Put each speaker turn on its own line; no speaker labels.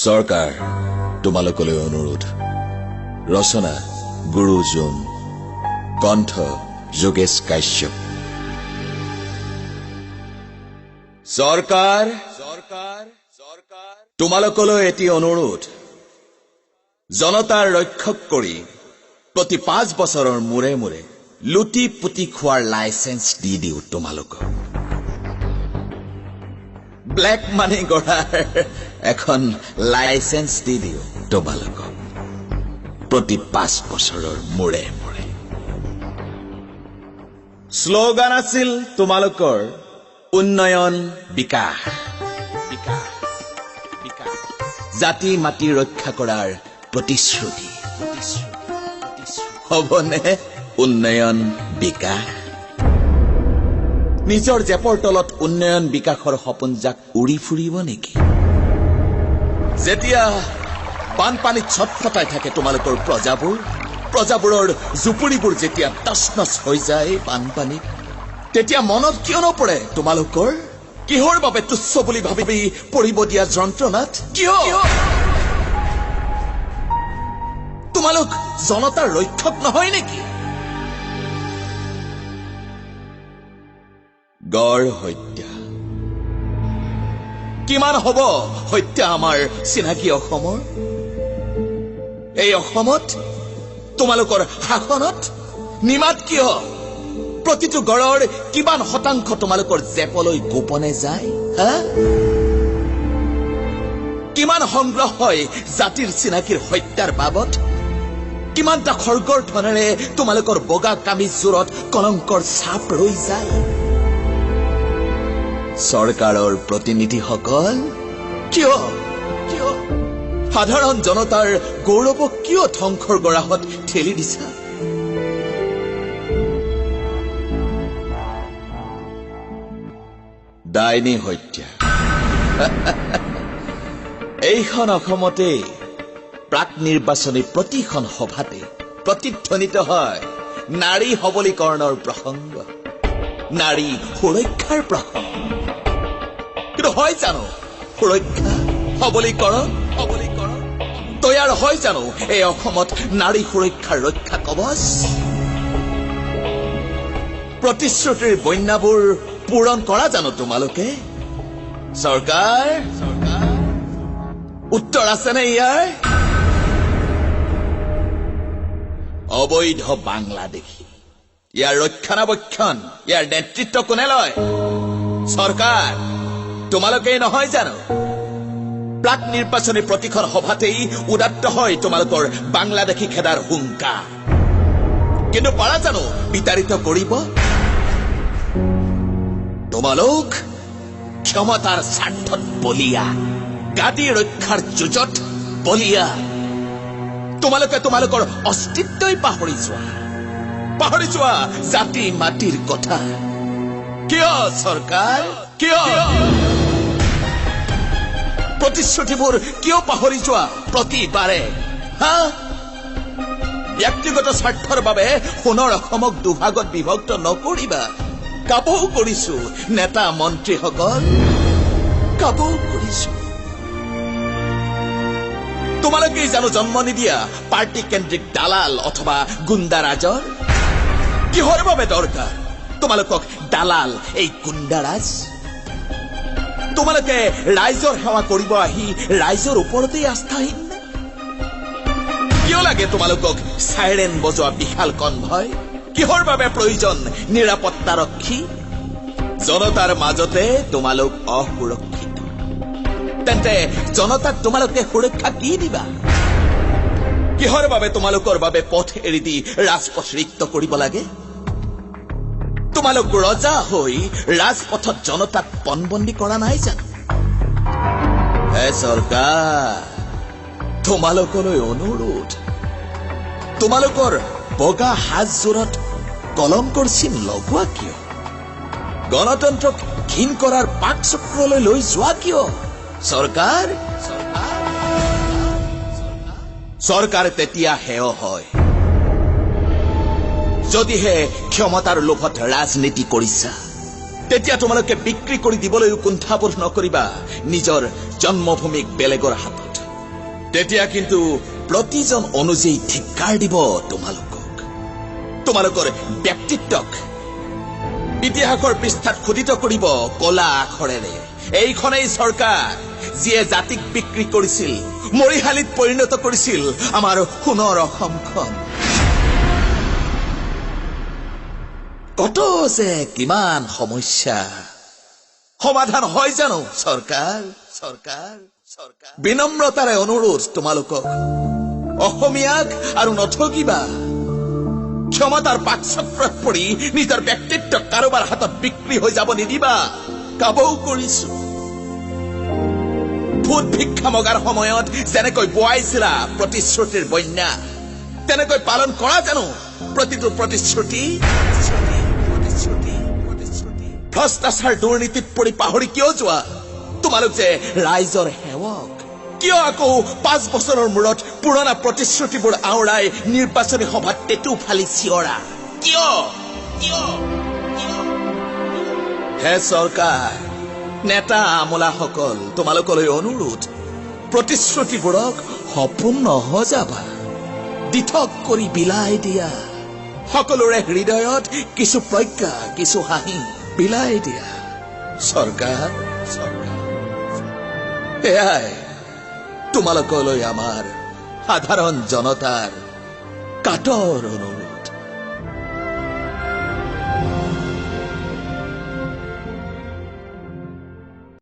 চৰকাৰ তোমালোকলৈ অনুৰোধ। ৰচনা গুৰু জোন, কণ্ঠ যোগেশ কাশ্যপ। চৰকাৰ তোমালোকলৈ এটি অনুৰোধ। জনতাৰ ৰক্ষক কৰি প্ৰতি 5 বছৰৰ মূৰে মূৰে লুটি পুতি খোৱাৰ লাইচেন্স দি দিও তোমালোকক। ব্লেক মানি গঢ়াৰ এখন লাইচেন্স দি দিও তোমালোকক প্ৰতি 5 বছৰৰ মূৰে মূৰে। শ্লোগান আছিল তোমালোকৰ উন্নয়ন বিকাশ বিকাশ বিকাশ, জাতি মাটি ৰক্ষা কৰাৰ প্ৰতিশ্ৰুতি। হবনে উন্নয়ন বিকাশ? নিজৰ জেপৰ তলত উন্নয়ন বিকাশৰ সপোনজাক উৰি ফুৰিব নেকি? যেতিয়া বানপানীত ছটফটাই থাকে তোমালোকৰ প্ৰজাবোৰৰ জুপুৰিবোৰ যেতিয়া তছনছ হৈ যায় বানপানীত, তেতিয়া মনত কিয় নপৰে তোমালোকৰ কিহৰ বাবে তুচ্ছ বুলি ভাবি পৰিব দিয়া যন্ত্ৰণাত? কিয় তোমালোক জনতাৰ ৰক্ষক নহয় নেকি? গড় হত্যা কিমান হব হত্যা আমাৰ চিনাকি অসমৰ? এই অসমত তোমালোকৰ শাসনত নিমাত কিয় প্ৰতিটো গড়ৰ কিমান শতাংশ তোমালোকৰ জেপলৈ গোপনে যায়? কিমান সংগ্ৰহ হয় জাতিৰ চিনাকিৰ হত্যাৰ বাবদ? কিমানটা খৰ্গৰ ধনেৰে তোমালোকৰ বগা কামিজযোৰত কলংকৰ ছাপ ৰৈ যায়? চৰকাৰৰ প্ৰতিনিধিসকল কিয় সাধাৰণ জনতাৰ গৌৰৱক কিয় ধ্বংসৰ গৰাহত ঠেলি দিছা? ডাইনী হত্যা এইখন অসমতে প্ৰাক নিৰ্বাচনী প্ৰতিখন সভাতে প্ৰতিধ্বনিত হয় নাৰী সবলীকৰণৰ প্ৰসংগ, নাৰী সুৰক্ষাৰ প্ৰসংগ। কিন্তু হয় জানো সুৰক্ষা সবলীকৰণ তৈয়াৰ হয় জানো এই অসমত নাৰী সুৰক্ষাৰ ৰক্ষা কৱচ? প্ৰতিশ্ৰুতিৰ বন্যাবোৰ পূৰণ কৰা জানো তোমালোকে? চৰকাৰ উত্তৰ আছেনে ইয়াৰ? অবৈধ বাংলাদেশী ইয়াৰ ৰক্ষণাবেক্ষণ, ইয়াৰ নেতৃত্ব কোনে লয়? চৰকাৰ তোমালোকেই নহয় জানো? প্ৰাক নিৰ্বাচনী প্ৰতিখন সভাতেই উদাত্ত হয় তোমালোকৰ বাংলাদেশী খেদাৰ হুংকা। কিন্তু পাৰা জানো বিতাড়িত কৰিব? তোমালোক ক্ষমতাৰ স্বাৰ্থত বলিয়া, গাদী ৰক্ষাৰ যুঁজত বলিয়া। তোমালোকে তোমালোকৰ অস্তিত্বই পাহৰি যোৱা জাতি মাটিৰ কথা। কিয় চৰকাৰ কিয়? প্ৰতিশ্ৰুতিবোৰ কিয় পাহৰি যোৱা প্ৰতিবাৰে? ব্যক্তিগত স্বাৰ্থৰ বাবে সোণৰ অসমক দুভাগত বিভক্ত নকৰিবা। কাবৌ কৰিছো নেতা মন্ত্ৰীসকল, কাবৌ কৰিছো। তোমালোকেই জানো জন্ম নিদিয়া পাৰ্টি কেন্দ্ৰিক দালাল অথবা গুণ্ডাৰাজৰ? কিহৰ বাবে দৰকাৰ তোমালোকক দালাল এই গুণ্ডাৰাজ? তোমালোকে ৰাইজৰ সেৱা কৰিব আহি ৰাইজৰ ওপৰতেই আস্থাহীন নে? কিয় লাগে তোমালোকক চাইৰেন বজোৱা বিশাল কনভয়? কিহৰ বাবে প্ৰয়োজন নিৰাপত্তাৰক্ষী? জনতাৰ মাজতে তোমালোক অসুৰক্ষিত। তেন্তে জনতাক তোমালোকে সুৰক্ষা কি দিবা? কিহৰ বাবে তোমালোকৰ বাবে পথ এৰি দি ৰাজপথ ৰিক্ত কৰিব লাগে? তোমালোক ৰজা হৈ ৰাজপথত জনতাক পণবন্দী কৰা নাই জানো? হে চৰকাৰ তোমালোকলৈ অনুৰোধ, তোমালোকৰ বগা সাজযোৰত কলংকৰ চিন লগোৱা কিয়? গণতন্ত্ৰক ঘীন কৰাৰ পাক চক্ৰলৈ লৈ যোৱা কিয়? চৰকাৰ তেতিয়া হেয় হয় যদিহে ক্ষমতাৰ লোভত ৰাজনীতি কৰিছা। তেতিয়া তোমালোকে বিক্ৰী কৰি দিবলৈও কুণ্ঠাবোধ নকৰিবা নিজৰ জন্মভূমিক বেলেগৰ হাতত। তেতিয়া কিন্তু প্ৰতিজন অনুযায়ী ধিক্কাৰ দিব তোমালোকৰ ব্যক্তিত্বক ইতিহাসৰ পৃষ্ঠাত খোদিত কৰিব কলা আখৰেৰে। এইখনেই চৰকাৰ যিয়ে জাতিক বিক্ৰী কৰিছিল, মৰিশালীত পৰিণত কৰিছিল আমাৰ সোণৰ অসমখন। কত যে কিমান সমস্যা সমাধান হয় জানো চৰকাৰ? বিনম্ৰতাৰে অনুৰোধ তোমালোকক, অসমীয়াক আৰু নঠগিবা। ক্ষমতাৰ পাকচক্ৰত পৰি নিজৰ ব্যক্তিত্ব কাৰোবাৰ হাতত বিক্ৰী হৈ যাব নিদিবা। কাবৌ কৰিছো। ভোট ভিক্ষা মগাৰ সময়ত যেনেকৈ বোৱাইছিলা প্ৰতিশ্ৰুতিৰ বন্যা, তেনেকৈ পালন কৰা জানো প্ৰতিটো প্ৰতিশ্ৰুতি? ভ্ৰষ্টাচাৰ দুৰ্নীতিত পৰি পাহৰি কিয় যোৱা? তোমালোক যে ৰাইজৰ সেৱক। কিয় আকৌ 5 বছৰৰ মূৰত পুৰণা প্ৰতিশ্ৰুতিবোৰ আওৰাই নিৰ্বাচনী সভাত টেটু ফালি চিঞৰা? কিয়? হে চৰকাৰ, নেতা আমোলাসকল, তোমালোকলৈ অনুৰোধ, প্ৰতিশ্ৰুতিবোৰক সপোন নহজাবা, দিঠক কৰি বিলাই দিয়া। সকলোৰে হৃদয়ত কিছু প্ৰজ্ঞা, কিছু হাঁহি বিলাই দিয়া। চৰকাৰ, এয়াই তোমালোকলৈ আমাৰ সাধাৰণ জনতাৰ কাতৰ অনুৰোধ।